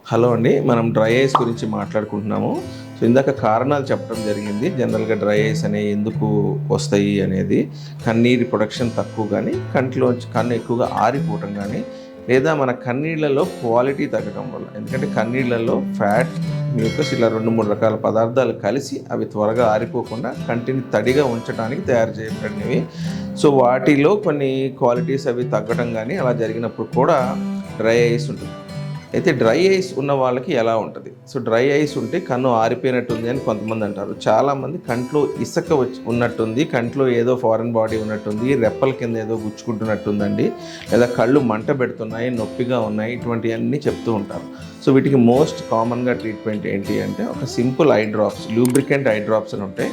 Hello అండి, మనం dry ice గురించి మాట్లాడుకుంటున్నాము. సో ఇందాక కారణాలు చెప్పడం జరిగింది. జనరల్గా డ్రై ఐస్ అనేవి ఎందుకు వస్తాయి అనేది, కన్నీటి ప్రొడక్షన్ తక్కువ కానీ, కంటిలోంచి కన్ను ఎక్కువగా ఆరిపోవటం కానీ, లేదా మన కన్నీళ్లలో క్వాలిటీ తగ్గడం వల్ల. ఎందుకంటే కన్నీళ్లలో ఫ్యాట్, మ్యూకస్ ఇలా 2-3 రకాల పదార్థాలు కలిసి అవి త్వరగా ఆరిపోకుండా కంటిని తడిగా ఉంచడానికి తయారు చేయబడినవి. సో వాటిలో కొన్ని క్వాలిటీస్ అవి తగ్గడం కానీ అలా జరిగినప్పుడు కూడా డ్రై ఐస్ ఉంటుంది. అయితే డ్రై ఐస్ ఉన్న వాళ్ళకి ఎలా ఉంటుంది? సో డ్రై ఐస్ ఉంటే కన్ను ఆరిపోయినట్టుంది అని కొంతమంది అంటారు. చాలామంది కంట్లో ఇసుక ఉన్నట్టుంది, కంట్లో ఏదో ఫారెన్ బాడీ ఉన్నట్టుంది, రెప్పల కింద ఏదో గుచ్చుకుంటున్నట్టుందండి, లేదా కళ్ళు మంట పెడుతున్నాయి, నొప్పిగా ఉన్నాయి, ఇటువంటివన్నీ చెప్తూ ఉంటారు. సో వీటికి మోస్ట్ కామన్గా ట్రీట్మెంట్ ఏంటి అంటే ఒక simple eye drops, lubricant eye drops అని ఉంటాయి.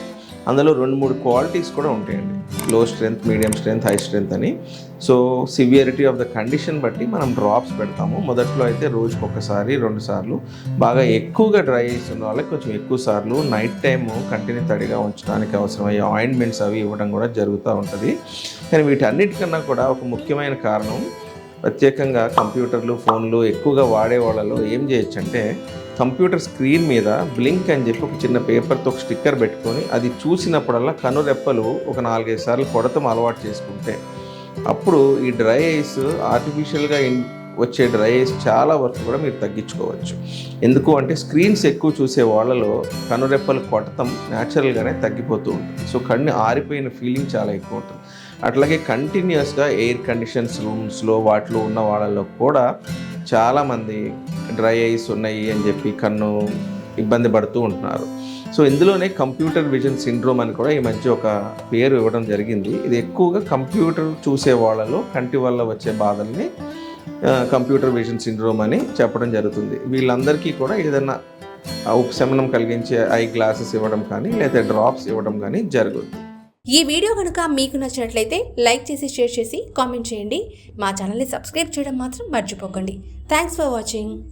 అందులో 2-3 క్వాలిటీస్ కూడా ఉంటాయండి. Low strength, medium strength, high strength అని. So severity of the condition బట్టి మనం డ్రాప్స్ పెడతాము. మొదట్లో అయితే రోజుకి 1-2 సార్లు, బాగా ఎక్కువగా డ్రై ఐస్ ఉన్న వాళ్ళకి కొంచెం ఎక్కువ సార్లు, నైట్ టైము కంటిని తడిగా ఉంచడానికి అవసరమయ్యే ఆయింట్మెంట్స్ అవి ఇవ్వడం కూడా జరుగుతూ ఉంటుంది. కానీ వీటన్నిటికన్నా కూడా ఒక ముఖ్యమైన కారణం, ప్రత్యేకంగా కంప్యూటర్లు, ఫోన్లు ఎక్కువగా వాడే వాళ్ళలో ఏం చేయొచ్చు అంటే, కంప్యూటర్ స్క్రీన్ మీద బ్లింక్ అని చెప్పి ఒక చిన్న పేపర్తో ఒక స్టిక్కర్ పెట్టుకొని అది చూసినప్పుడల్లా కనురెప్పలు ఒక 4-5 సార్లు కొడతాం అలవాటు చేసుకుంటే, అప్పుడు ఈ డ్రై ఐస్ ఆర్టిఫిషియల్గా వచ్చే డ్రై ఐస్ చాలా వరకు కూడా మీరు తగ్గించుకోవచ్చు. ఎందుకు అంటే స్క్రీన్స్ ఎక్కువ చూసే వాళ్ళలో కనురెప్పలు కొట్టడం న్యాచురల్గానే తగ్గిపోతూ ఉంటుంది. సో కన్ను ఆరిపోయిన ఫీలింగ్ చాలా ఎక్కువ ఉంటుంది. అట్లాగే కంటిన్యూస్గా ఎయిర్ కండిషన్స్ రూమ్స్లో వాటిలో ఉన్న వాళ్ళలో కూడా చాలామంది డ్రై ఐస్ ఉన్నాయి అని చెప్పి కన్ను ఇబ్బంది పడుతూ ఉంటున్నారు. సో ఇందులోనే కంప్యూటర్ విజన్ సిండ్రోమ్ అని కూడా ఈ మధ్య ఒక పేరు ఇవ్వడం జరిగింది. ఇది ఎక్కువగా కంప్యూటర్ చూసే వాళ్ళలో కంటి వల్ల వచ్చే బాధల్ని కంప్యూటర్ విజన్ సిండ్రోమ్ అని చెప్పడం జరుగుతుంది. వీళ్ళందరికీ కూడా ఏదైనా ఉపశమనం కలిగించే ఐ గ్లాసెస్ ఇవ్వడం కానీ లేదా డ్రాప్స్ ఇవ్వడం కానీ జరుగుతుంది. ఈ వీడియో కనుక మీకు నచ్చినట్లయితే లైక్ చేసి, షేర్ చేసి, కామెంట్ చేయండి. మా ఛానల్ని సబ్స్క్రైబ్ చేయడం మాత్రం మర్చిపోకండి. Thanks for watching.